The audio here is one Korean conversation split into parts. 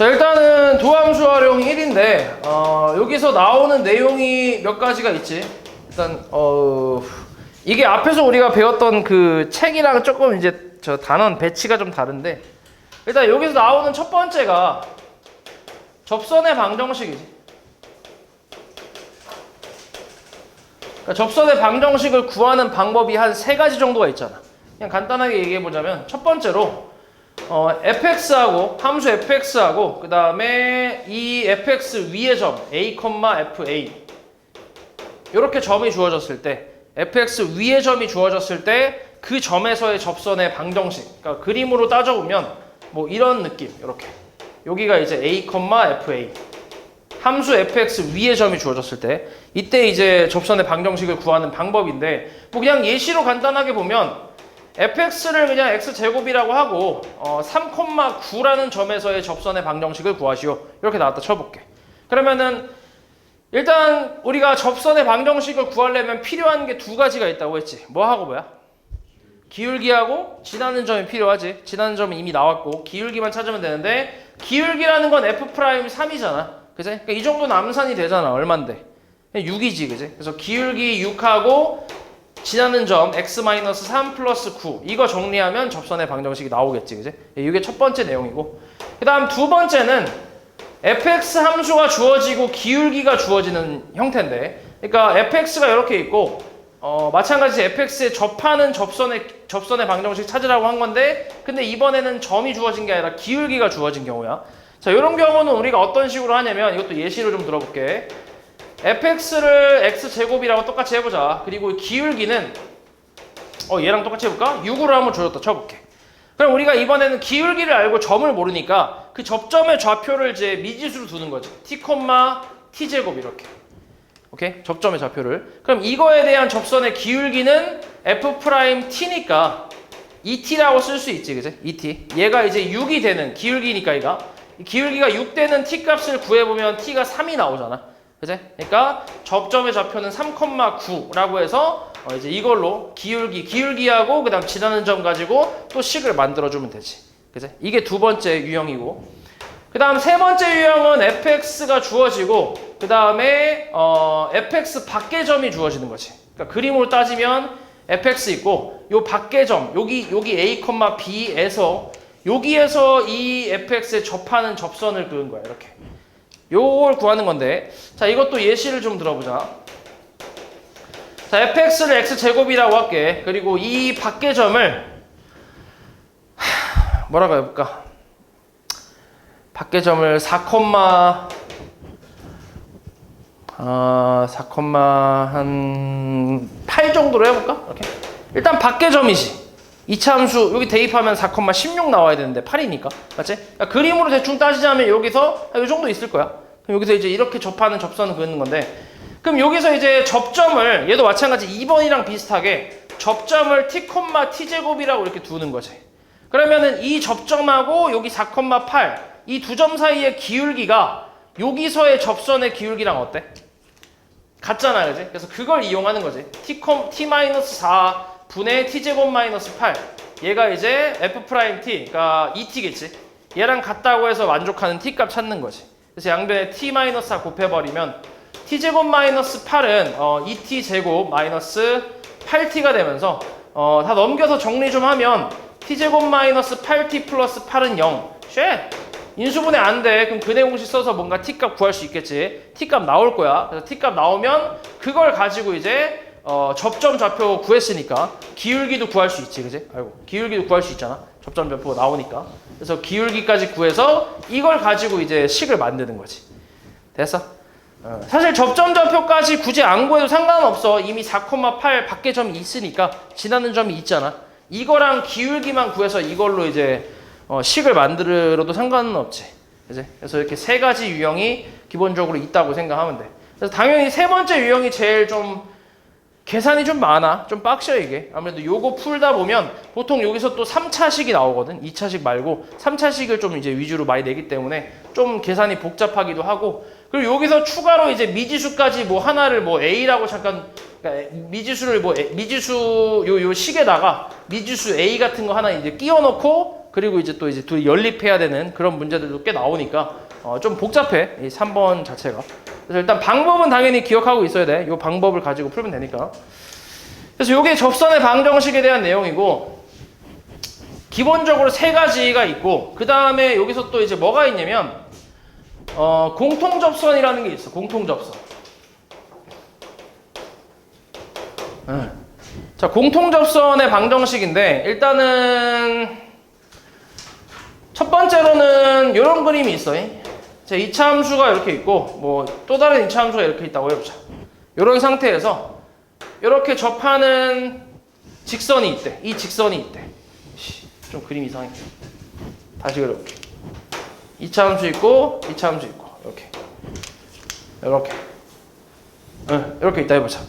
자, 일단은 도함수 활용 1인데 여기서 나오는 내용이 몇 가지가 있지. 일단 이게 앞에서 우리가 배웠던 그 책이랑 조금 이제 저 단원 배치가 좀 다른데, 일단 여기서 나오는 첫 번째가 접선의 방정식이지. 그러니까 접선의 방정식을 구하는 방법이 한 3가지 정도가 있잖아. 그냥 간단하게 얘기해 보자면, 첫 번째로 fx하고 함수 fx하고 그 다음에 이 fx 위의 점 a, fa 이렇게 점이 주어졌을 때, fx 위의 점이 주어졌을 때 그 점에서의 접선의 방정식, 그러니까 그림으로 따져보면 뭐 이런 느낌, 이렇게 여기가 이제 a, fa 함수 fx 위의 점이 주어졌을 때 이때 이제 접선의 방정식을 구하는 방법인데, 뭐 그냥 예시로 간단하게 보면 fx를 그냥 x제곱이라고 하고 3,9라는 점에서의 접선의 방정식을 구하시오, 이렇게 나왔다 쳐볼게. 그러면은 일단 우리가 접선의 방정식을 구하려면 필요한 게 2가지가 있다고 했지. 뭐하고 뭐야? 기울기하고 지나는 점이 필요하지. 지나는 점은 이미 나왔고 기울기만 찾으면 되는데, 기울기라는 건 f'3이잖아. 그치? 그러니까 이 정도는 암산이 되잖아. 얼만데? 6이지. 그치? 그래서 기울기 6하고 지나는 점 x-3 플러스 9 이거 정리하면 접선의 방정식이 나오겠지. 그치? 이게 첫 번째 내용이고, 그 다음 두 번째는 fx 함수가 주어지고 기울기가 주어지는 형태인데, 그러니까 fx가 이렇게 있고 마찬가지 fx에 접하는 접선의 방정식 찾으라고 한 건데, 근데 이번에는 점이 주어진 게 아니라 기울기가 주어진 경우야. 자, 이런 경우는 우리가 어떤 식으로 하냐면, 이것도 예시를 좀 들어볼게. fx를 x제곱이라고 똑같이 해보자. 그리고 기울기는 얘랑 똑같이 해볼까? 6으로 한번 줘줬다 쳐볼게. 그럼 우리가 이번에는 기울기를 알고 점을 모르니까 그 접점의 좌표를 이제 미지수로 두는 거지. t, t제곱 이렇게. 오케이? 접점의 좌표를. 그럼 이거에 대한 접선의 기울기는 f't니까 et라고 쓸 수 있지. 그치? et. 얘가 이제 6이 되는 기울기니까 얘가. 기울기가 6 되는 t 값을 구해보면 t가 3이 나오잖아. 그치? 그러니까 접점의 좌표는 3,9라고 해서 이제 이걸로 기울기하고 그 다음 지나는 점 가지고 또 식을 만들어주면 되지. 그치? 이게 두 번째 유형이고, 그 다음 세 번째 유형은 fx가 주어지고 그 다음에 fx 밖의 점이 주어지는 거지. 그러니까 그림으로 따지면 fx 있고 요 밖의 점 여기 a, b에서 여기에서 이 fx에 접하는 접선을 그은 거야. 이렇게 요걸 구하는 건데, 자 이것도 예시를 좀 들어보자. 자, fx를 x제곱이라고 할게. 그리고 이 밖의 점을 뭐라고 해볼까? 밖의 점을 4,8 정도로 해볼까? 이렇게. 일단 밖의 점이지. 이차 함수 여기 대입하면 4,16 나와야 되는데 8이니까. 맞지? 그러니까 그림으로 대충 따지자면 여기서 이 정도 있을 거야. 그럼 여기서 이제 이렇게 접하는 접선을 그리는 건데, 그럼 여기서 이제 접점을 얘도 마찬가지 2번이랑 비슷하게 접점을 t, t제곱이라고 이렇게 두는 거지. 그러면은 이 접점하고 여기 4,8 이 두 점 사이의 기울기가 여기서의 접선의 기울기랑 어때? 같잖아, 그지? 그래서 그걸 이용하는 거지. t-4 분의 t제곱 마이너스 8 얘가 이제 f't, 그러니까 et겠지. 얘랑 같다고 해서 만족하는 t 값 찾는 거지. 그래서 양변에 t-4 곱해버리면 t제곱 마이너스 8은 2t제곱 마이너스 8t가 되면서 다 넘겨서 정리 좀 하면 t제곱 마이너스 8t 플러스 8은 0. 인수분해 안 돼. 그럼 근해 공식 써서 뭔가 t값 구할 수 있겠지. t값 나올 거야. 그래서 t값 나오면 그걸 가지고 이제 접점 좌표 구했으니까 기울기도 구할 수 있지. 그지? 아이고, 기울기도 구할 수 있잖아. 접점 좌표가 나오니까. 그래서 기울기까지 구해서 이걸 가지고 이제 식을 만드는 거지. 됐어? 사실 접점 좌표까지 굳이 안 구해도 상관은 없어. 이미 4,8 밖에 점이 있으니까 지나는 점이 있잖아. 이거랑 기울기만 구해서 이걸로 이제 식을 만들어도 상관은 없지. 그치? 그래서 이렇게 3가지 유형이 기본적으로 있다고 생각하면 돼. 그래서 당연히 세 번째 유형이 제일 좀 계산이 좀 많아. 좀 빡셔 이게. 아무래도 요거 풀다 보면 보통 여기서 또 3차식이 나오거든. 2차식 말고 3차식을 좀 이제 위주로 많이 내기 때문에 좀 계산이 복잡하기도 하고, 그리고 여기서 추가로 이제 미지수까지 뭐 하나를 뭐 A라고 잠깐, 그러니까 미지수를 뭐 미지수 요 식에다가 미지수 A 같은 거 하나 이제 끼워 넣고 그리고 이제 또 이제 둘이 연립해야 되는 그런 문제들도 꽤 나오니까 좀 복잡해. 이 3번 자체가. 그래서 일단 방법은 당연히 기억하고 있어야 돼. 이 방법을 가지고 풀면 되니까. 그래서 이게 접선의 방정식에 대한 내용이고, 기본적으로 세 가지가 있고, 그 다음에 여기서 또 이제 뭐가 있냐면 공통접선이라는 게 있어. 공통접선. 자, 공통접선의 방정식인데, 일단은 첫 번째로는 이런 그림이 있어. 자, 이차 함수가 이렇게 있고, 뭐 또 다른 이차 함수가 이렇게 있다고 해보자. 이런 상태에서 이렇게 접하는 직선이 있대. 이 직선이 있대. 좀 그림 이상해. 다시 그려볼게. 2차 함수 있고 2차 함수 있고 이렇게 있다 해보자.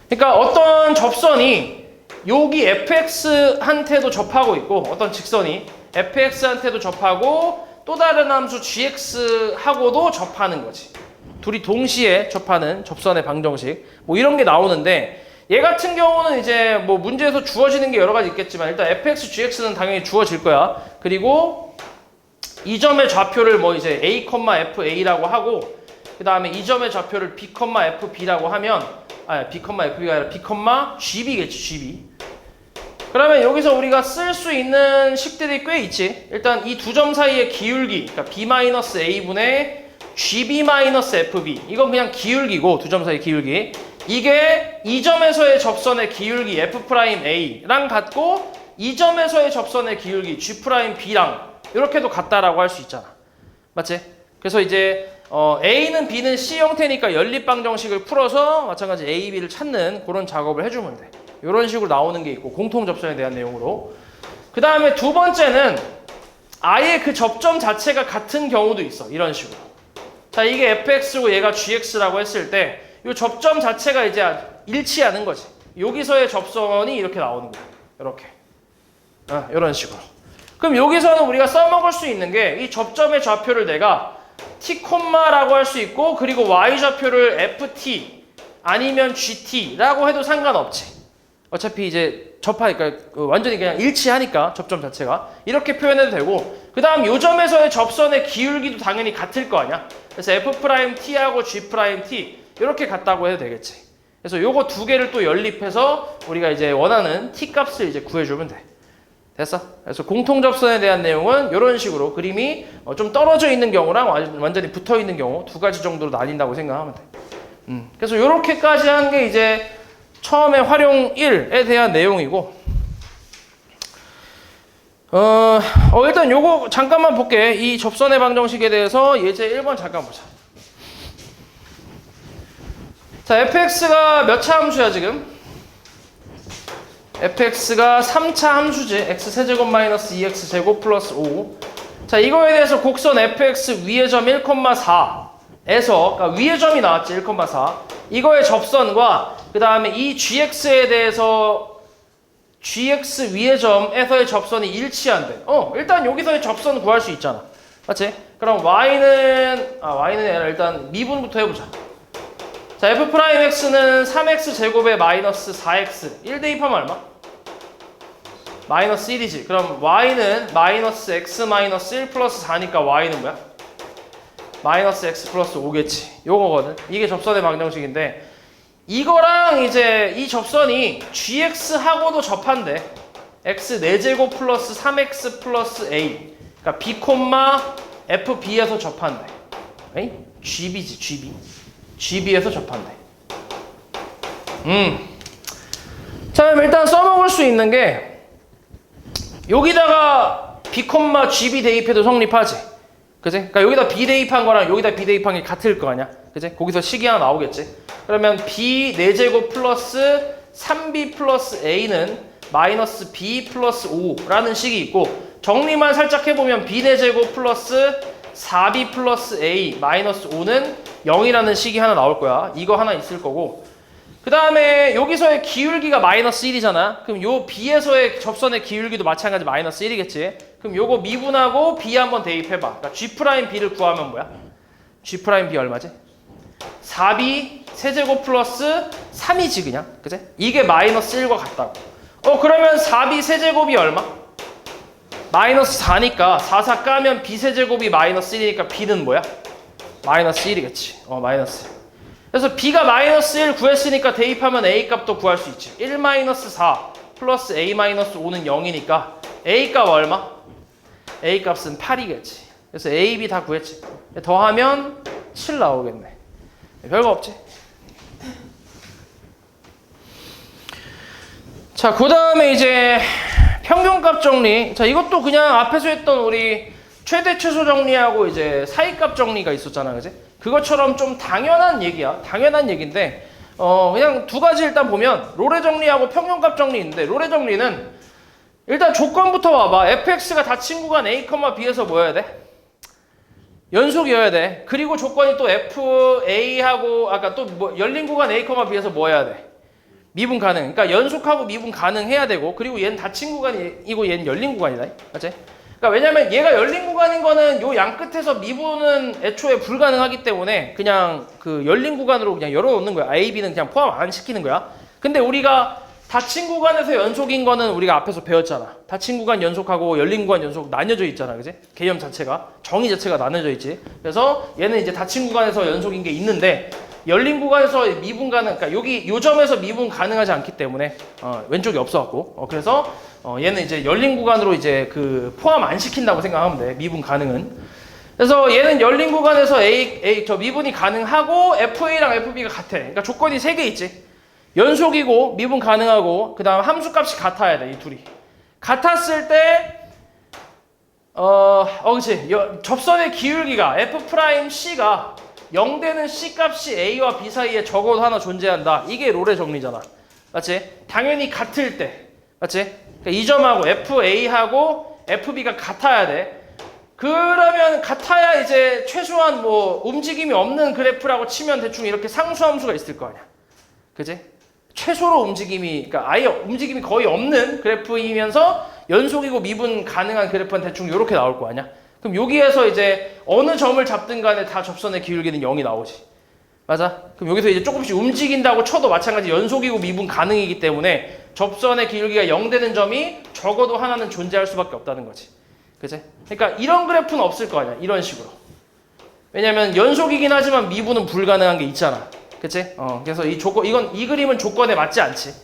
그러니까 어떤 접선이 여기 fx한테도 접하고 있고, 어떤 직선이 fx한테도 접하고 또 다른 함수 gx하고도 접하는 거지. 둘이 동시에 접하는 접선의 방정식, 뭐 이런 게 나오는데, 얘 같은 경우는 이제 뭐 문제에서 주어지는 게 여러 가지 있겠지만, 일단 fx, gx는 당연히 주어질 거야. 그리고 이 점의 좌표를 뭐 이제 a, fa라고 하고, 그 다음에 이 점의 좌표를 b, fb라고 하면, b, fb가 아니라 b, gb겠지, gb. 그러면 여기서 우리가 쓸 수 있는 식들이 꽤 있지. 일단 이 두 점 사이의 기울기, 그러니까 b-a분의 gb-fb. 이건 그냥 기울기고, 두 점 사이 기울기. 이게 이 점에서의 접선의 기울기 f'a랑 같고, 이 점에서의 접선의 기울기 g'b랑 이렇게도 같다라고 할 수 있잖아. 맞지? 그래서 이제 A는 B는 C 형태니까 연립방정식을 풀어서 마찬가지 A, B를 찾는 그런 작업을 해주면 돼. 이런 식으로 나오는 게 있고, 공통접선에 대한 내용으로. 그 다음에 두 번째는 아예 그 접점 자체가 같은 경우도 있어. 이런 식으로. 자, 이게 fx고 얘가 gx라고 했을 때 이 접점 자체가 이제 일치하는 거지. 여기서의 접선이 이렇게 나오는 거야. 이렇게. 이런 식으로. 그럼 여기서는 우리가 써먹을 수 있는 게, 이 접점의 좌표를 내가 t, 라고 할 수 있고, 그리고 y 좌표를 ft 아니면 gt라고 해도 상관없지. 어차피 이제 접하니까 완전히 그냥 일치하니까, 접점 자체가 이렇게 표현해도 되고, 그 다음 요 점에서의 접선의 기울기도 당연히 같을 거 아니야. 그래서 f't하고 g't 이렇게 같다고 해도 되겠지. 그래서 요거 두 개를 또 연립해서 우리가 이제 원하는 t 값을 이제 구해주면 돼. 됐어? 그래서 공통접선에 대한 내용은 이런 식으로 그림이 좀 떨어져 있는 경우랑 완전히 붙어 있는 경우 두 가지 정도로 나뉜다고 생각하면 돼. 그래서 이렇게까지 한 게 이제 처음에 활용 1에 대한 내용이고, 일단 요거 잠깐만 볼게. 이 접선의 방정식에 대해서 예제 1번 잠깐 보자. 자, fx가 몇 차 함수야 지금? fx가 3차 함수지. x세제곱 마이너스 2x제곱 플러스 5. 자, 이거에 대해서 곡선 fx 위의 점 1,4에서, 그러니까 위의 점이 나왔지. 1,4. 이거의 접선과 그 다음에 이 gx에 대해서 gx 위의 점에서의 접선이 일치한대. 일단 여기서의 접선 구할 수 있잖아. 맞지? 그럼 y는 아니라 일단 미분부터 해보자. 자, f'x는 3x 제곱에 마이너스 4x 1 대입하면 얼마? 마이너스 1이지. 그럼 y는 마이너스 x 마이너스 1 플러스 4니까 y는 뭐야? 마이너스 x 플러스 5겠지. 요거거든. 이게 접선의 방정식인데, 이거랑 이제 이 접선이 gx하고도 접한대. x 4제곱 플러스 3x 플러스 a. 그러니까 b, fb에서 접한대. 에이? gb지, gb. gb에서 접한대. 자, 그럼 일단 써먹을 수 있는 게, 여기다가 b, gb 대입해도 성립하지. 그지? 그러니까 여기다 b 대입한 거랑 여기다 b 대입한 게 같을 거 아니야. 그지? 거기서 식이 하나 나오겠지. 그러면 b 4제곱 플러스 3b 플러스 a는 마이너스 b 플러스 5라는 식이 있고, 정리만 살짝 해보면 b 4제곱 플러스 4b 플러스 a 마이너스 5는 0이라는 식이 하나 나올 거야. 이거 하나 있을 거고, 그 다음에 여기서의 기울기가 마이너스 1이잖아. 그럼 요 b에서의 접선의 기울기도 마찬가지 마이너스 1이겠지. 그럼 요거 미분하고 b 한번 대입해봐. 그러니까 g'b를 구하면 뭐야? g'b 얼마지? 4b 세제곱 플러스 3이지 그냥. 그치? 이게 마이너스 1과 같다고. 그러면 4b 세제곱이 얼마? 마이너스 4니까 4 까면 b세제곱이 마이너스 1이니까 b는 뭐야? 마이너스 1이겠지. 마이너스 1. 그래서 b가 마이너스 1 구했으니까 대입하면 a 값도 구할 수 있지. 1 마이너스 4 플러스 a 마이너스 5는 0이니까 a 값 얼마? a 값은 8이겠지. 그래서 a, b 다 구했지. 더하면 7 나오겠네. 별거 없지. 자, 그 다음에 이제 평균값 정리. 자, 이것도 그냥 앞에서 했던 우리 최대 최소 정리하고 이제 사이값 정리가 있었잖아, 그지? 그것처럼 좀 당연한 얘기야. 당연한 얘기인데, 그냥 두 가지 일단 보면 롤의 정리하고 평균값 정리 있는데, 롤의 정리는 일단 조건부터 봐봐. fx가 닫힌 구간 a, b에서 뭐여야 돼? 연속이어야 돼. 그리고 조건이 또 fa하고 아까 또 뭐 열린 구간 a, b에서 뭐 해야 돼? 미분 가능. 그러니까 연속하고 미분 가능해야 되고, 그리고 얘는 닫힌 구간이고 얘는 열린 구간이다. 맞지? 그러니까 왜냐면 얘가 열린 구간인 거는 요 양 끝에서 미분은 애초에 불가능하기 때문에 그냥 그 열린 구간으로 그냥 열어놓는 거야. A, B는 그냥 포함 안 시키는 거야. 근데 우리가 닫힌 구간에서 연속인 거는 우리가 앞에서 배웠잖아. 닫힌 구간 연속하고 열린 구간 연속 나뉘어져 있잖아. 그지? 개념 자체가. 정의 자체가 나뉘어져 있지. 그래서 얘는 이제 닫힌 구간에서 연속인 게 있는데 열린 구간에서 미분 가능, 그러니까 여기 요 점에서 미분 가능하지 않기 때문에 왼쪽이 없어갖고 그래서 얘는 이제 열린 구간으로 이제 그 포함 안 시킨다고 생각하면 돼. 미분 가능은. 그래서 얘는 열린 구간에서 저 미분이 가능하고 FA랑 FB가 같아. 그러니까 조건이 3개 있지. 연속이고 미분 가능하고 그다음 함수값이 같아야 돼. 이 둘이. 같았을 때 그렇지. 접선의 기울기가 F'C가 0 되는 C값이 A와 B 사이에 적어도 하나 존재한다. 이게 롤의 정리잖아. 맞지? 당연히 같을 때. 맞지? 그러니까 이 점하고 FA하고 FB가 같아야 돼. 그러면 같아야 이제 최소한 뭐 움직임이 없는 그래프라고 치면 대충 이렇게 상수함수가 있을 거 아니야. 그지? 최소로 움직임이, 그러니까 아예 움직임이 거의 없는 그래프이면서 연속이고 미분 가능한 그래프는 대충 이렇게 나올 거 아니야. 그럼 여기에서 이제 어느 점을 잡든 간에 다 접선의 기울기는 0이 나오지. 맞아? 그럼 여기서 이제 조금씩 움직인다고 쳐도 마찬가지 연속이고 미분 가능이기 때문에 접선의 기울기가 0 되는 점이 적어도 하나는 존재할 수밖에 없다는 거지. 그치? 그러니까 이런 그래프는 없을 거 아니야. 이런 식으로. 왜냐면 연속이긴 하지만 미분은 불가능한 게 있잖아. 그치? 그래서 이 그림은 조건에 맞지 않지.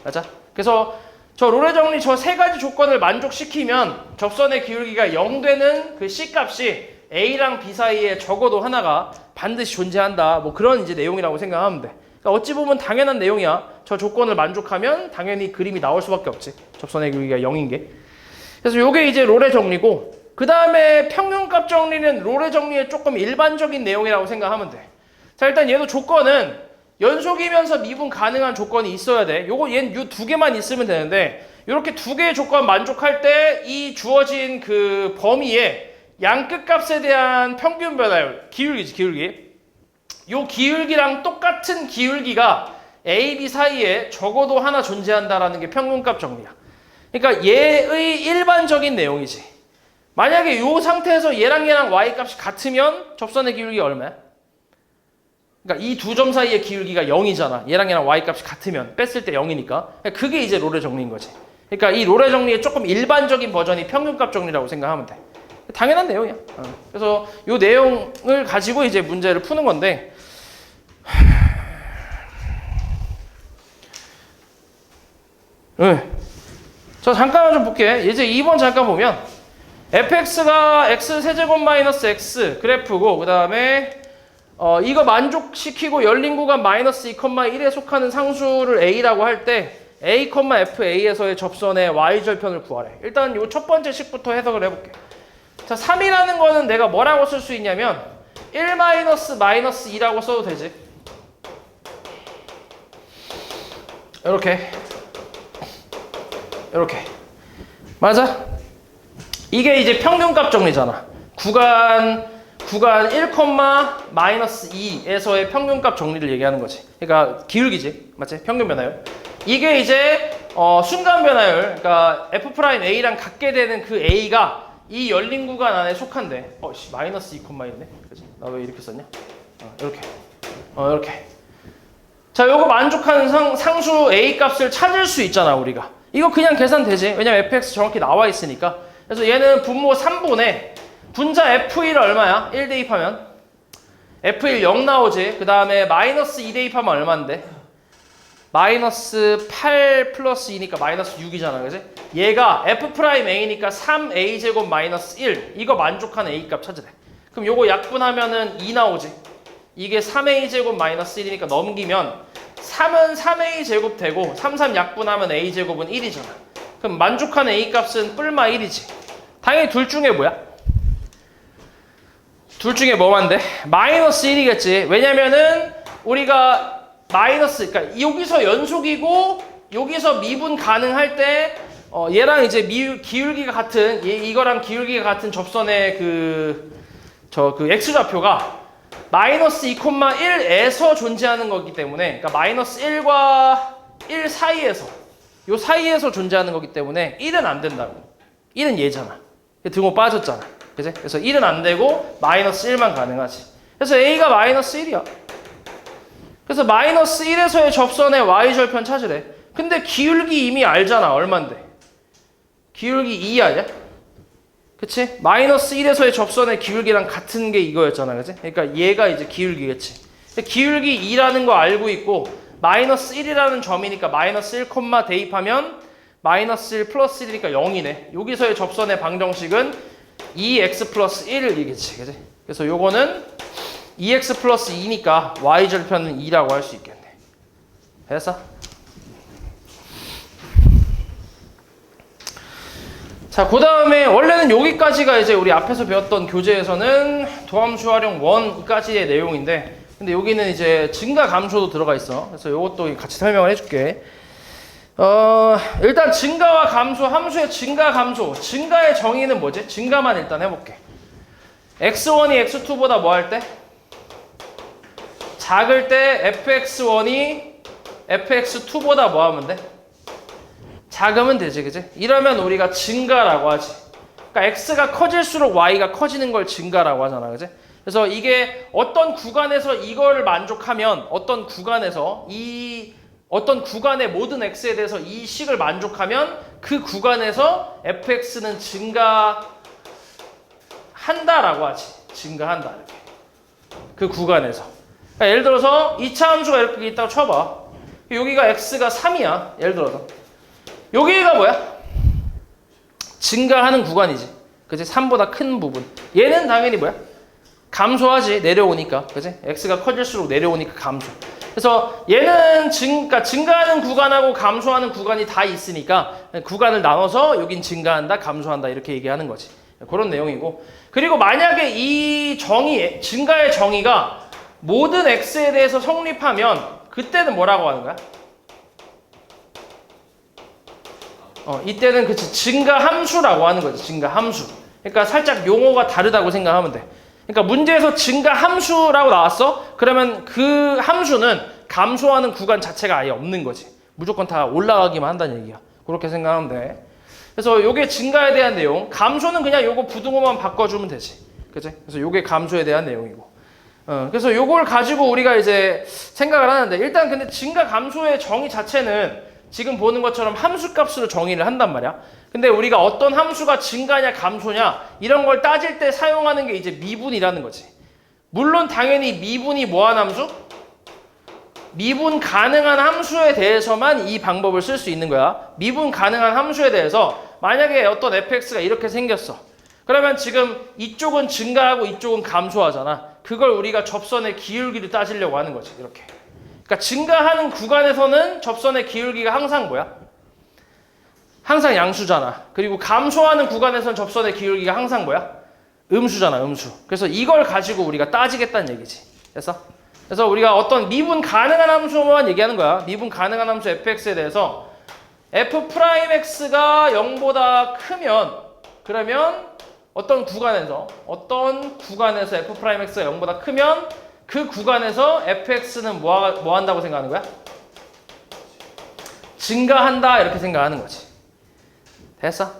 맞아? 그래서 저 롤의 정리 저 3가지 조건을 만족시키면 접선의 기울기가 0 되는 그 C값이 A랑 B 사이에 적어도 하나가 반드시 존재한다. 뭐 그런 이제 내용이라고 생각하면 돼. 그러니까 어찌 보면 당연한 내용이야. 저 조건을 만족하면 당연히 그림이 나올 수밖에 없지. 접선의 기울기가 0인 게. 그래서 요게 이제 롤의 정리고, 그 다음에 평균값 정리는 롤의 정리의 조금 일반적인 내용이라고 생각하면 돼. 자, 일단 얘도 조건은 연속이면서 미분 가능한 조건이 있어야 돼. 얘는 요 2개만 있으면 되는데, 이렇게 2개의 조건 만족할 때 이 주어진 그 범위에 양 끝값에 대한 평균 변화율, 기울기지, 기울기. 요 기울기랑 똑같은 기울기가 A, B 사이에 적어도 하나 존재한다라는 게 평균값 정리야. 그러니까 얘의 일반적인 내용이지. 만약에 요 상태에서 얘랑 Y 값이 같으면 접선의 기울기가 얼마야? 그러니까 이 두 점 사이의 기울기가 0이잖아. 얘랑 Y 값이 같으면 뺐을 때 0이니까. 그게 이제 롤의 정리인 거지. 그러니까 이 롤의 정리의 조금 일반적인 버전이 평균값 정리라고 생각하면 돼. 당연한 내용이야. 그래서 이 내용을 가지고 이제 문제를 푸는 건데, 저 잠깐만 좀 볼게. 이제 2번 잠깐 보면 fx가 x 세제곱 마이너스 x 그래프고, 그 다음에 이거 만족시키고 열린 구간 마이너스 2,1에 속하는 상수를 a라고 할 때 a, fa에서의 접선의 y절편을 구하래. 일단 요 첫 번째 식부터 해석을 해볼게. 자, 3이라는 거는 내가 뭐라고 쓸 수 있냐면 1 마이너스 2라고 써도 되지. 이렇게 맞아? 이게 이제 평균값 정리잖아. 구간 1, 마이너스 2에서의 평균값 정리를 얘기하는 거지. 그러니까 기울기지. 맞지? 평균 변화율. 이게 이제 순간 변화율, 그러니까 F'A랑 같게 되는 그 A가 이 열린 구간 안에 속한데, 마이너스 2,1이네. 그치? 나 왜 이렇게 썼냐? 이렇게. 자, 요거 만족하는 상수 A 값을 찾을 수 있잖아, 우리가. 이거 그냥 계산되지. 왜냐면 fx 정확히 나와 있으니까. 그래서 얘는 분모 3분의 분자 F1 얼마야? 1 대입하면 F1 0 나오지. 그 다음에 마이너스 2 대입하면 얼마인데? 마이너스 8 플러스 2니까 마이너스 6이잖아. 그지? 얘가 F'A니까 3A제곱 마이너스 1. 이거 만족하는 A값 찾으래. 그럼 요거 약분하면은 2 나오지. 이게 3A제곱 마이너스 1이니까 넘기면 3은 3A제곱 되고 3 약분하면 A제곱은 1이잖아. 그럼 만족하는 A값은 뿔마 1이지. 당연히 둘 중에 뭐야? 둘 중에 뭐만데? 마이너스 1이겠지. 왜냐면은 우리가 마이너스, 그러니까 여기서 연속이고 여기서 미분 가능할 때 얘랑 이제 기울기가 같은 이거랑 기울기가 같은 접선의 그 x좌표가 마이너스 2,1에서 존재하는 거기 때문에, 그러니까 마이너스 1과 1 사이에서 요 사이에서 존재하는 거기 때문에 1은 안 된다고. 1은 얘잖아. 등호 빠졌잖아. 그치? 그래서 1은 안 되고 마이너스 1만 가능하지. 그래서 A가 마이너스 1이야. 그래서 마이너스 1에서의 접선의 Y절편 찾으래. 근데 기울기 이미 알잖아. 얼만데? 기울기 2 아니야? 그치? 마이너스 1에서의 접선의 기울기랑 같은 게 이거였잖아. 그치? 그러니까 얘가 이제 기울기겠지. 기울기 2라는 거 알고 있고 마이너스 1이라는 점이니까 마이너스 1, 대입하면 마이너스 1 플러스 1이니까 0이네. 여기서의 접선의 방정식은 2x 플러스 1이겠지. 그치? 그래서 요거는 2x 플러스 2니까 y절편은 2라고 할 수 있겠네. 됐어? 자, 그 다음에 원래는 여기까지가 이제 우리 앞에서 배웠던 교재에서는 도함수 활용 1까지의 내용인데, 근데 여기는 이제 증가 감소도 들어가 있어. 그래서 요것도 같이 설명을 해줄게. 일단 증가와 감소, 함수의 증가, 감소. 증가의 정의는 뭐지? 증가만 일단 해볼게. x1이 x2보다 뭐 할 때? 작을 때 fx1이 fx2보다 뭐 하면 돼? 작으면 되지, 그지? 이러면 우리가 증가라고 하지. 그러니까 x가 커질수록 y가 커지는 걸 증가라고 하잖아, 그지? 그래서 이게 어떤 구간에서 이거를 만족하면 어떤 구간에서 어떤 구간의 모든 x에 대해서 이 식을 만족하면 그 구간에서 fx는 증가한다라고 하지. 증가한다, 이렇게. 그 구간에서. 그러니까 예를 들어서 2차 함수가 이렇게 있다고 쳐봐. 여기가 x가 3이야. 예를 들어서. 여기가 뭐야? 증가하는 구간이지. 그치? 3보다 큰 부분. 얘는 당연히 뭐야? 감소하지. 내려오니까. 그치? x가 커질수록 내려오니까 감소. 그래서 얘는 증가하는 구간하고 감소하는 구간이 다 있으니까 구간을 나눠서 여긴 증가한다, 감소한다 이렇게 얘기하는 거지. 그런 내용이고. 그리고 만약에 이 정의, 증가의 정의가 모든 x에 대해서 성립하면 그때는 뭐라고 하는 거야? 이때는 그치, 증가 함수라고 하는 거지. 증가 함수. 그러니까 살짝 용어가 다르다고 생각하면 돼. 그러니까 문제에서 증가 함수라고 나왔어? 그러면 그 함수는 감소하는 구간 자체가 아예 없는 거지. 무조건 다 올라가기만 한다는 얘기야. 그렇게 생각하면 돼. 그래서 요게 증가에 대한 내용. 감소는 그냥 요거 부등호만 바꿔주면 되지. 그치? 그래서 요게 감소에 대한 내용이고. 그래서 요걸 가지고 우리가 이제 생각을 하는데, 일단 근데 증가 감소의 정의 자체는 지금 보는 것처럼 함수값으로 정의를 한단 말이야. 근데 우리가 어떤 함수가 증가냐 감소냐 이런 걸 따질 때 사용하는 게 이제 미분이라는 거지. 물론 당연히 미분이 뭐한 함수? 미분 가능한 함수에 대해서만 이 방법을 쓸 수 있는 거야. 미분 가능한 함수에 대해서 만약에 어떤 fx가 이렇게 생겼어. 그러면 지금 이쪽은 증가하고 이쪽은 감소하잖아. 그걸 우리가 접선의 기울기를 따지려고 하는 거지. 이렇게. 그러니까 증가하는 구간에서는 접선의 기울기가 항상 뭐야? 항상 양수잖아. 그리고 감소하는 구간에서는 접선의 기울기가 항상 뭐야? 음수잖아, 음수. 그래서 이걸 가지고 우리가 따지겠다는 얘기지. 됐어? 그래서 우리가 어떤 미분 가능한 함수만 얘기하는 거야. 미분 가능한 함수 fx에 대해서 f'x가 0보다 크면, 그러면 어떤 구간에서 f'x가 0보다 크면 그 구간에서 fx는 뭐 한다고 생각하는 거야? 증가한다 이렇게 생각하는 거지. 됐어?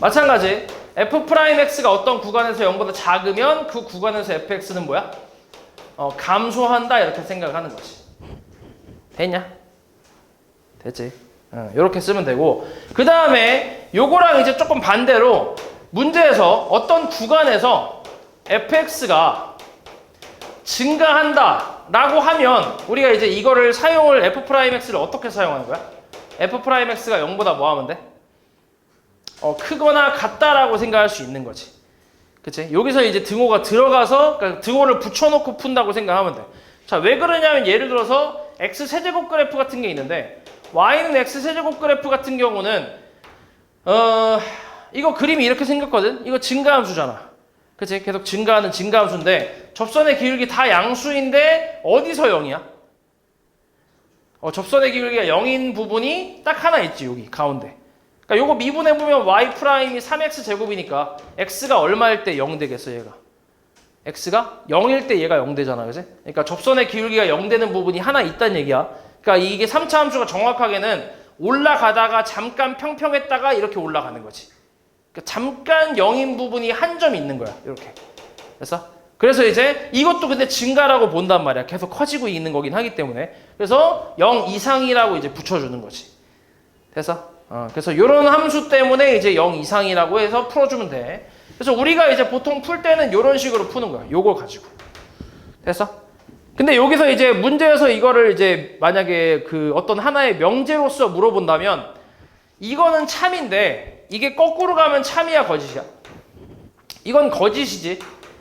마찬가지 f'x가 어떤 구간에서 0보다 작으면 그 구간에서 fx는 뭐야? 감소한다 이렇게 생각하는 거지. 됐냐? 됐지? 이렇게 쓰면 되고, 그 다음에 요거랑 이제 조금 반대로 문제에서 어떤 구간에서 fx가 증가한다 라고 하면 우리가 이제 이거를 사용을 f'x를 어떻게 사용하는 거야? f'x가 0보다 뭐 하면 돼? 크거나 같다라고 생각할 수 있는 거지. 그치? 여기서 이제 등호가 들어가서 그러니까 등호를 붙여놓고 푼다고 생각하면 돼. 자, 왜 그러냐면 예를 들어서 x세제곱 그래프 같은 게 있는데 y는 x세제곱 그래프 같은 경우는 이거 그림이 이렇게 생겼거든? 이거 증가함수잖아. 그치? 계속 증가하는 증가함수인데 접선의 기울기 다 양수인데 어디서 0이야? 접선의 기울기가 0인 부분이 딱 하나 있지, 여기 가운데. 그러니까 요거 미분해보면 y 프라임이 3x 제곱이니까 x가 얼마일 때 0 되겠어, 얘가? x가 0일 때 얘가 0 되잖아, 그치? 그러니까 접선의 기울기가 0 되는 부분이 하나 있다는 얘기야. 그러니까 이게 3차 함수가 정확하게는 올라가다가 잠깐 평평했다가 이렇게 올라가는 거지. 그러니까 잠깐 0인 부분이 한 점 있는 거야, 이렇게. 그래서 이제 이것도 근데 증가라고 본단 말이야. 계속 커지고 있는 거긴 하기 때문에. 그래서 0 이상이라고 이제 붙여주는 거지. 됐어? 그래서 이런 함수 때문에 이제 0 이상이라고 해서 풀어주면 돼. 그래서 우리가 이제 보통 풀 때는 이런 식으로 푸는 거야. 요걸 가지고. 됐어? 근데 여기서 이제 문제에서 이거를 이제 만약에 그 어떤 하나의 명제로서 물어본다면 이거는 참인데 이게 거꾸로 가면 참이야, 거짓이야? 이건 거짓이지.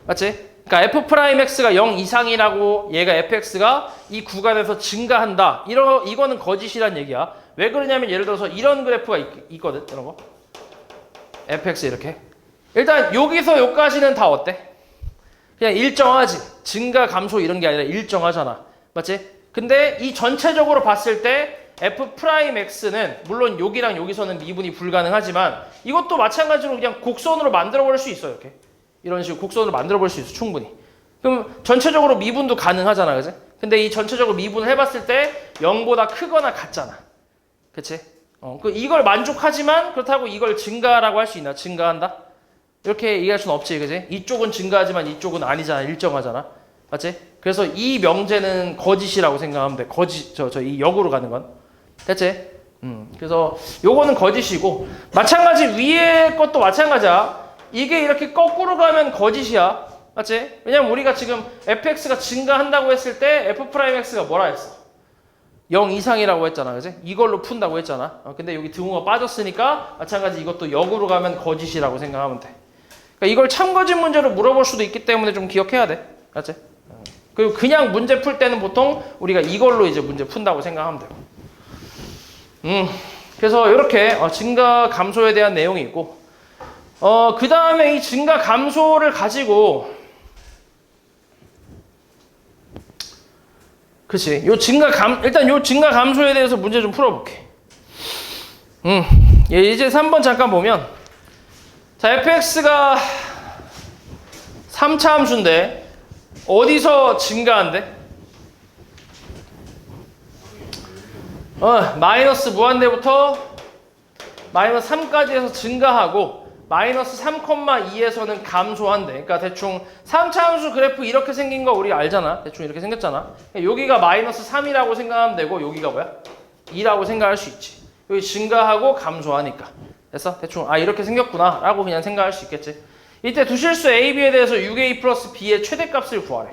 맞지? 그러니까 f'x가 0 이상이라고 얘가 fx가 이 구간에서 증가한다. 이거는 거짓이란 얘기야. 왜 그러냐면 예를 들어서 이런 그래프가 있거든. 이런 거. fx 이렇게. 일단 여기서 여기까지는 다 어때? 그냥 일정하지. 증가 감소 이런 게 아니라 일정하잖아. 맞지? 근데 이 전체적으로 봤을 때 f'x는 물론 여기랑 여기서는 미분이 불가능하지만 이것도 마찬가지로 그냥 곡선으로 만들어 버릴 수 있어. 이렇게. 이런 식으로 곡선으로 만들어 볼 수 있어, 충분히. 그럼 전체적으로 미분도 가능하잖아, 그치? 근데 이 전체적으로 미분을 해봤을 때 0보다 크거나 같잖아. 그치? 이걸 만족하지만 그렇다고 이걸 증가라고 할 수 있나? 증가한다? 이렇게 얘기할 수는 없지, 그치? 이쪽은 증가하지만 이쪽은 아니잖아, 일정하잖아. 맞지? 그래서 이 명제는 거짓이라고 생각하면 돼. 이 역으로 가는 건. 됐지? 그래서 요거는 거짓이고, 마찬가지 위에 것도 마찬가지야. 이게 이렇게 거꾸로 가면 거짓이야. 맞지? 왜냐면 우리가 지금 fx가 증가한다고 했을 때 f'x가 뭐라 했어? 0 이상이라고 했잖아. 그치? 이걸로 푼다고 했잖아. 근데 여기 등호가 빠졌으니까 마찬가지 이것도 역으로 가면 거짓이라고 생각하면 돼. 그러니까 이걸 참거짓 문제로 물어볼 수도 있기 때문에 좀 기억해야 돼. 맞지? 그리고 그냥 문제 풀 때는 보통 우리가 이걸로 이제 문제 푼다고 생각하면 되고. 그래서 이렇게 증가 감소에 대한 내용이 있고, 그 다음에 이 증가 감소를 가지고, 그치. 일단 요 증가 감소에 대해서 문제 좀 풀어볼게. 이제 3번 잠깐 보면, 자, fx가 3차 함수인데, 어디서 증가한대? 마이너스 무한대부터 마이너스 3까지 해서 증가하고, 마이너스 3,2에서는 감소한대. 그러니까 대충 3차 함수 그래프 이렇게 생긴 거 우리 알잖아. 대충 이렇게 생겼잖아. 여기가 마이너스 3이라고 생각하면 되고 여기가 뭐야? 2라고 생각할 수 있지. 여기 증가하고 감소하니까. 됐어? 대충 이렇게 생겼구나 라고 그냥 생각할 수 있겠지. 이때 두실수 A, B에 대해서 6A 플러스 B의 최대값을 구하래.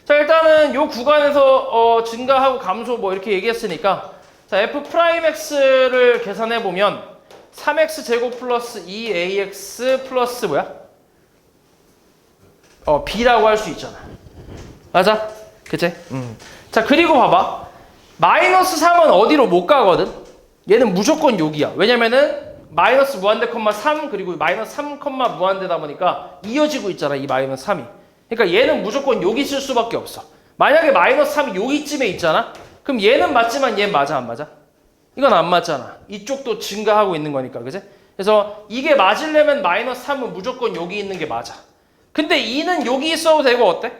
자, 일단은 요 구간에서 증가하고 감소 뭐 이렇게 얘기했으니까, 자, f'x를 계산해 보면 3x 제곱 플러스 2ax 플러스 뭐야? b라고 할 수 있잖아. 맞아? 그치? 자, 그리고 봐봐. 마이너스 3은 어디로 못 가거든? 얘는 무조건 여기야. 왜냐면은 마이너스 무한대 콤마 3 그리고 마이너스 3 콤마 무한대다 보니까 이어지고 있잖아, 이 마이너스 3이. 그러니까 얘는 무조건 여기 있을 수밖에 없어. 만약에 마이너스 3이 여기쯤에 있잖아? 그럼 얘는 맞지만 얘 맞아, 안 맞아? 이건 안 맞잖아. 이쪽도 증가하고 있는 거니까, 그치? 그래서 이게 맞으려면 마이너스 3은 무조건 여기 있는 게 맞아. 근데 2는 여기 있어도 되고 어때?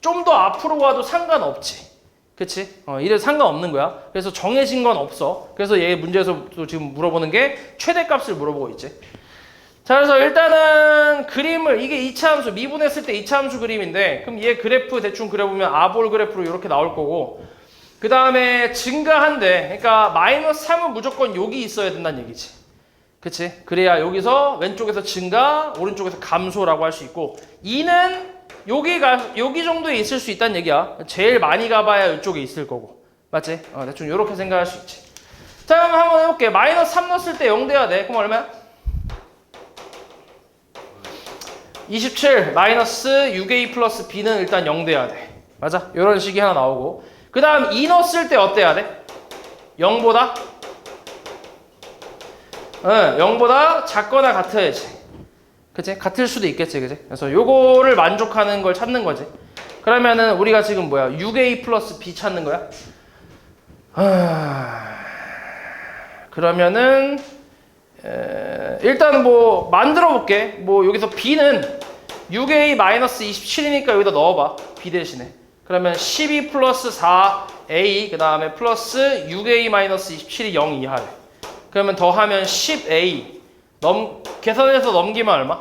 좀 더 앞으로 와도 상관없지. 그치? 이래도 상관없는 거야. 그래서 정해진 건 없어. 그래서 얘 문제에서 또 지금 물어보는 게 최대값을 물어보고 있지. 자, 그래서 일단은 그림을, 이게 2차 함수, 미분했을 때 2차 함수 그림인데, 그럼 얘 그래프 대충 그려보면 아볼 그래프로 이렇게 나올 거고, 그 다음에 증가한대. 그러니까 마이너스 3은 무조건 여기 있어야 된다는 얘기지. 그치? 그래야 여기서 왼쪽에서 증가, 오른쪽에서 감소라고 할 수 있고 2는 여기 정도에 있을 수 있다는 얘기야. 제일 많이 가봐야 이쪽에 있을 거고. 맞지? 대충 이렇게 생각할 수 있지. 자, 그럼 한번 해볼게. 마이너스 3 넣었을 때 0 돼야 돼. 그럼 얼마야? 27 마이너스 6a 플러스 b는 일단 0 돼야 돼. 맞아? 이런 식이 하나 나오고. 그 다음 2 넣었을 때 어때야 돼? 0보다? 0보다 작거나 같아야지. 그치? 같을 수도 있겠지. 그치? 그래서 요거를 만족하는 걸 찾는 거지. 그러면은 우리가 지금 뭐야? 6a 플러스 b 찾는 거야? 그러면은 일단 뭐 만들어 볼게. 뭐 여기서 b는 6a 마이너스 27이니까 여기다 넣어봐. b 대신에. 그러면 12 플러스 4a 그 다음에 플러스 6a 마이너스 27이 0 이하래. 그러면 더하면 10a 계산해서 넘기면 얼마?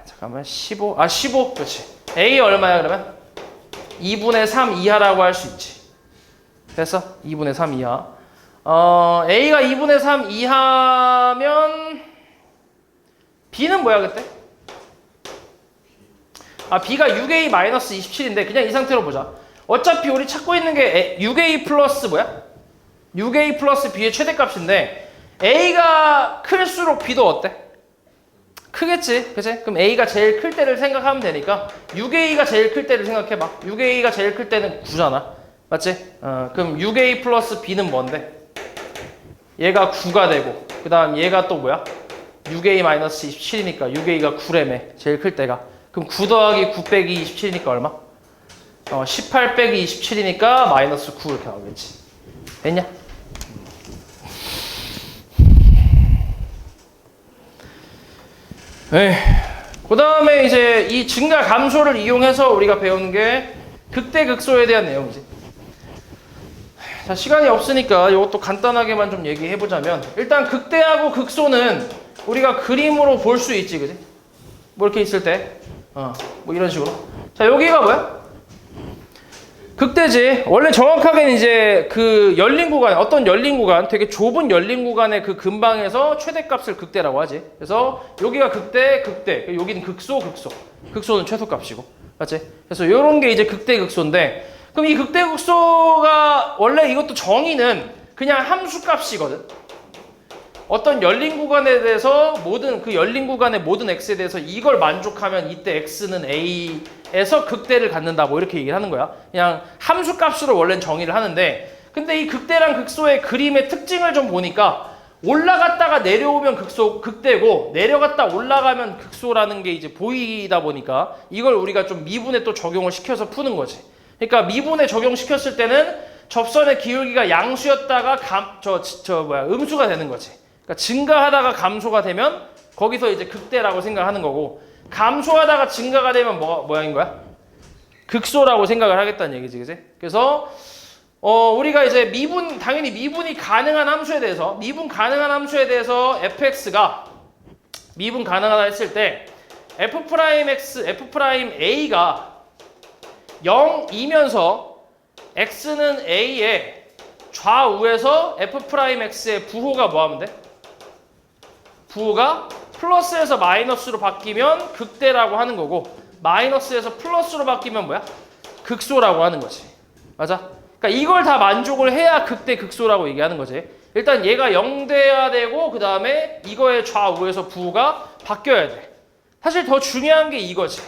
잠깐만 15 그렇지. a 얼마야 그러면? 2분의 3 이하라고 할 수 있지. 됐어? 2분의 3 이하. a가 2분의 3 이하면 b는 뭐야 그때? b가 6a 마이너스 27인데 그냥 이 상태로 보자. 어차피 우리 찾고 있는 게 6a 플러스 뭐야? 6a 플러스 b의 최대값인데 a가 클수록 b도 어때? 크겠지, 그치? 그럼 a가 제일 클 때를 생각하면 되니까 6a가 제일 클 때를 생각해봐. 6a가 제일 클 때는 9잖아, 맞지? 그럼 6a 플러스 b는 뭔데? 얘가 9가 되고 그 다음 얘가 또 뭐야? 6a 마이너스 27이니까 6a가 9래매 제일 클 때가. 그럼 9 더하기 9 빼기 27이니까 얼마? 18 빼기 27이니까 마이너스 9 이렇게 나오겠지. 됐냐? 그 다음에 이제 이 증가 감소를 이용해서 우리가 배우는 게 극대극소에 대한 내용이지. 자, 시간이 없으니까 이것도 간단하게만 좀 얘기해보자면 일단 극대하고 극소는 우리가 그림으로 볼 수 있지, 그지? 뭐 이렇게 있을 때 뭐 이런 식으로. 자, 여기가 뭐야? 극대지. 원래 정확하게는 이제 그 열린 구간, 어떤 열린 구간, 되게 좁은 열린 구간의 그 근방에서 최대값을 극대라고 하지. 그래서 여기가 극대, 극대. 여기는 극소, 극소. 극소는 최소값이고. 맞지? 그래서 이런 게 이제 극대, 극소인데 그럼 이 극대, 극소가 원래 이것도 정의는 그냥 함수값이거든. 어떤 열린 구간에 대해서 그 열린 구간의 모든 x에 대해서 이걸 만족하면 이때 x는 a에서 극대를 갖는다 뭐 이렇게 얘기를 하는 거야. 그냥 함수값으로 원래는 정의를 하는데 근데 이 극대랑 극소의 그림의 특징을 좀 보니까 올라갔다가 내려오면 극대고 내려갔다 올라가면 극소라는 게 이제 보이다 보니까 이걸 우리가 좀 미분에 또 적용을 시켜서 푸는 거지. 그러니까 미분에 적용시켰을 때는 접선의 기울기가 양수였다가 음수가 되는 거지. 그러니까 증가하다가 감소가 되면 거기서 이제 극대라고 생각하는 거고 감소하다가 증가가 되면 뭐인 거야? 극소라고 생각을 하겠다는 얘기지, 그지? 그래서 우리가 이제 당연히 미분이 가능한 함수에 대해서 미분 가능한 함수에 대해서 fx가 미분 가능하다 했을 때 f'a가 0이면서 x는 a의 좌우에서 f'x의 부호가 뭐 하면 돼? 부호가 플러스에서 마이너스로 바뀌면 극대라고 하는 거고 마이너스에서 플러스로 바뀌면 뭐야? 극소라고 하는 거지. 맞아? 그러니까 이걸 다 만족을 해야 극대, 극소라고 얘기하는 거지. 일단 얘가 0 돼야 되고 그 다음에 이거의 좌우에서 부호가 바뀌어야 돼. 사실 더 중요한 게 이거지.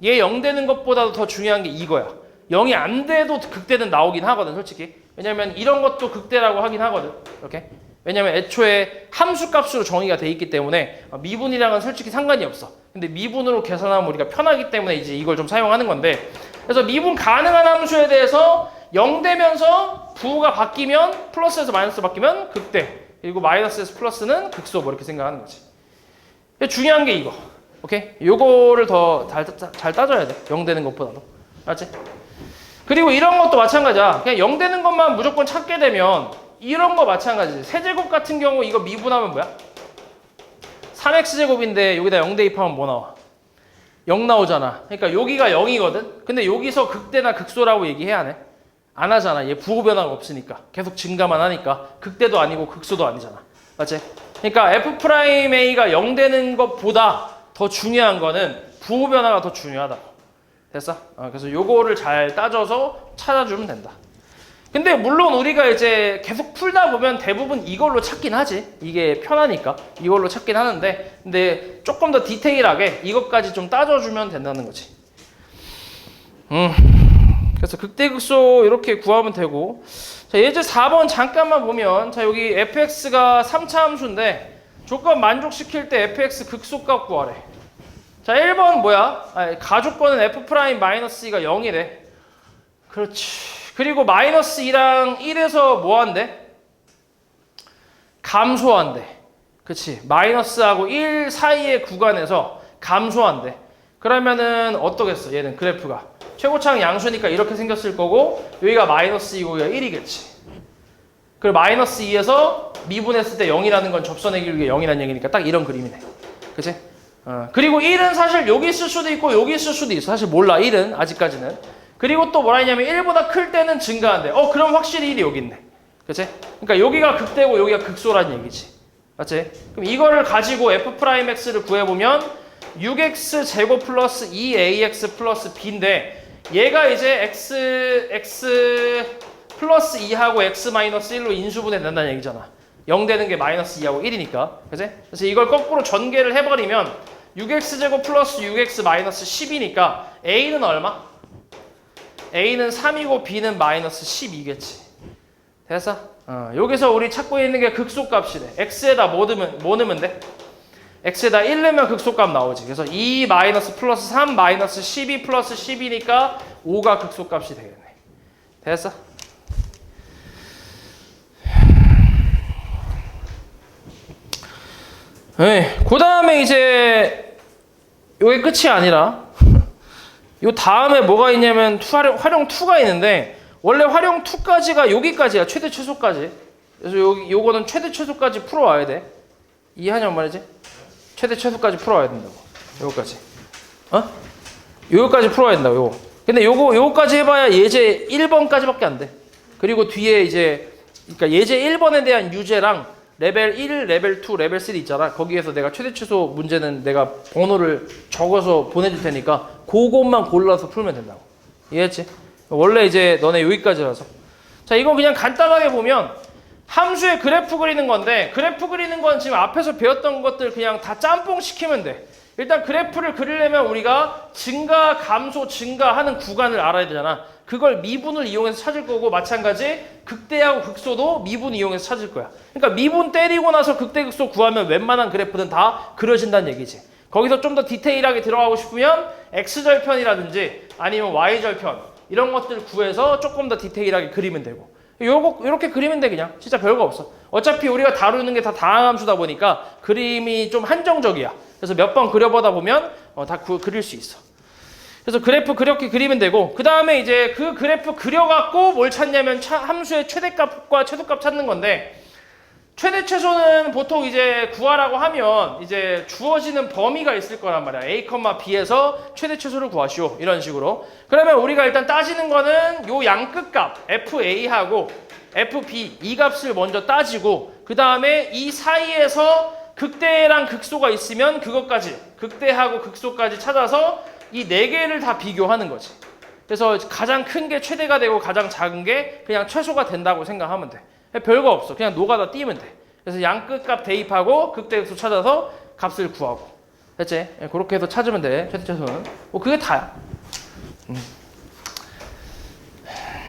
얘 0 되는 것보다도 더 중요한 게 이거야. 0이 안 돼도 극대는 나오긴 하거든, 솔직히. 왜냐면 이런 것도 극대라고 하긴 하거든. 이렇게. 왜냐면 애초에 함수값으로 정의가 돼 있기 때문에 미분이랑은 솔직히 상관이 없어. 근데 미분으로 계산하면 우리가 편하기 때문에 이제 이걸 좀 사용하는 건데 그래서 미분 가능한 함수에 대해서 0 되면서 부호가 바뀌면 플러스에서 마이너스로 바뀌면 극대 그리고 마이너스에서 플러스는 극소 뭐 이렇게 생각하는 거지. 중요한 게 이거. 오케이? 요거를 더 잘 따져야 돼. 0 되는 것보다도. 알았지? 그리고 이런 것도 마찬가지야. 그냥 0 되는 것만 무조건 찾게 되면 이런 거 마찬가지지. 세제곱 같은 경우 이거 미분하면 뭐야? 3x제곱인데 여기다 0 대입하면 뭐 나와? 0 나오잖아. 그러니까 여기가 0이거든. 근데 여기서 극대나 극소라고 얘기해야 하네. 안 하잖아. 얘 부호 변화가 없으니까. 계속 증가만 하니까. 극대도 아니고 극소도 아니잖아. 맞지? 그러니까 F'A가 0 되는 것보다 더 중요한 거는 부호 변화가 더 중요하다. 됐어? 그래서 요거를 잘 따져서 찾아주면 된다. 근데 물론 우리가 이제 계속 풀다 보면 대부분 이걸로 찾긴 하지. 이게 편하니까 이걸로 찾긴 하는데, 근데 조금 더 디테일하게 이것까지 좀 따져주면 된다는 거지. 그래서 극대극소 이렇게 구하면 되고, 자, 예제 4번 잠깐만 보면, 자, 여기 fx가 3차 함수인데 조건 만족시킬 때 fx 극소값 구하래. 자, 1번 뭐야? 가조건은 f'-2가 0이래. 그렇지. 그리고 마이너스 2랑 1에서 뭐 한대? 감소한대. 그치? 마이너스하고 1 사이의 구간에서 감소한대. 그러면은 어떠겠어? 얘는 그래프가. 최고차항 양수니까 이렇게 생겼을 거고, 여기가 마이너스 2고 여기가 1이겠지. 그리고 마이너스 2에서 미분했을 때 0이라는 건 접선의 길이가 0이라는 얘기니까 딱 이런 그림이네. 그치? 그리고 1은 사실 여기 있을 수도 있고 여기 있을 수도 있어. 사실 몰라, 1은 아직까지는. 그리고 또 뭐라 했냐면 1보다 클 때는 증가한대. 그럼 확실히 1이 여기 있네. 그치? 그러니까 여기가 극대고 여기가 극소라는 얘기지. 맞지? 그럼 이거를 가지고 f'x를 구해보면 6x 제곱 플러스 2ax 플러스 b인데, 얘가 이제 x 플러스 2하고 x 마이너스 1로 인수분해 된다는 얘기잖아. 0 되는 게 마이너스 2하고 1이니까. 그치? 그래서 이걸 거꾸로 전개를 해버리면 6x 제곱 플러스 6x 마이너스 10이니까 a는 얼마? a는 3이고 b는 마이너스 12겠지. 됐어? 여기서 우리 찾고 있는 게 극소값이래. x에다 뭐 넣으면 돼? x에다 1 넣으면 극소값 나오지. 그래서 2 마이너스 플러스 3 마이너스 12 플러스 10이니까 5가 극소값이 되겠네. 됐어? 네, 그 다음에 이제 요게 끝이 아니라 요 다음에 뭐가 있냐면 활용 2가 있는데, 원래 활용 2까지가 여기까지야. 최대 최소까지. 그래서 요거는 최대 최소까지 풀어와야 돼. 이해하냐고 말이지? 최대 최소까지 풀어와야 된다고. 요거까지. 요거까지 풀어야 된다고. 요거. 근데 요거까지 해봐야 예제 1번까지밖에 안 돼. 그리고 뒤에 이제, 그러니까 예제 1번에 대한 유제랑 레벨 1, 레벨 2, 레벨 3 있잖아. 거기에서 내가 최대 최소 문제는 내가 번호를 적어서 보내줄 테니까 그것만 골라서 풀면 된다고. 이해했지? 원래 이제 너네 여기까지라서. 자, 이거 그냥 간단하게 보면 함수의 그래프 그리는 건데, 그래프 그리는 건 지금 앞에서 배웠던 것들 그냥 다 짬뽕 시키면 돼. 일단 그래프를 그리려면 우리가 증가, 감소, 증가하는 구간을 알아야 되잖아. 그걸 미분을 이용해서 찾을 거고, 마찬가지 극대하고 극소도 미분 이용해서 찾을 거야. 그러니까 미분 때리고 나서 극대 극소 구하면 웬만한 그래프는 다 그려진다는 얘기지. 거기서 좀 더 디테일하게 들어가고 싶으면 x절편이라든지 아니면 y절편 이런 것들 구해서 조금 더 디테일하게 그리면 되고, 요렇게 그리면 돼. 그냥 진짜 별거 없어. 어차피 우리가 다루는 게 다 다항함수다 보니까 그림이 좀 한정적이야. 그래서 몇 번 그려보다 보면 다 그릴 수 있어. 그래서 그래프 그렇게 그리면 되고, 그 다음에 이제 그 그래프 그려갖고 뭘 찾냐면 함수의 최대값과 최소값 찾는 건데, 최대 최소는 보통 이제 구하라고 하면 이제 주어지는 범위가 있을 거란 말이야. a, b에서 최대 최소를 구하시오. 이런 식으로. 그러면 우리가 일단 따지는 거는 요 양끝값 fa하고 fb 이 값을 먼저 따지고, 그 다음에 이 사이에서 극대랑 극소가 있으면 그것까지, 극대하고 극소까지 찾아서 이 네 개를 다 비교하는 거지. 그래서 가장 큰 게 최대가 되고 가장 작은 게 그냥 최소가 된다고 생각하면 돼. 별거 없어. 그냥 노가다 띄면 돼. 그래서 양끝값 대입하고 극대 극소 찾아서 값을 구하고. 됐지? 그렇게 해서 찾으면 돼. 최대 최소는. 그게 다야.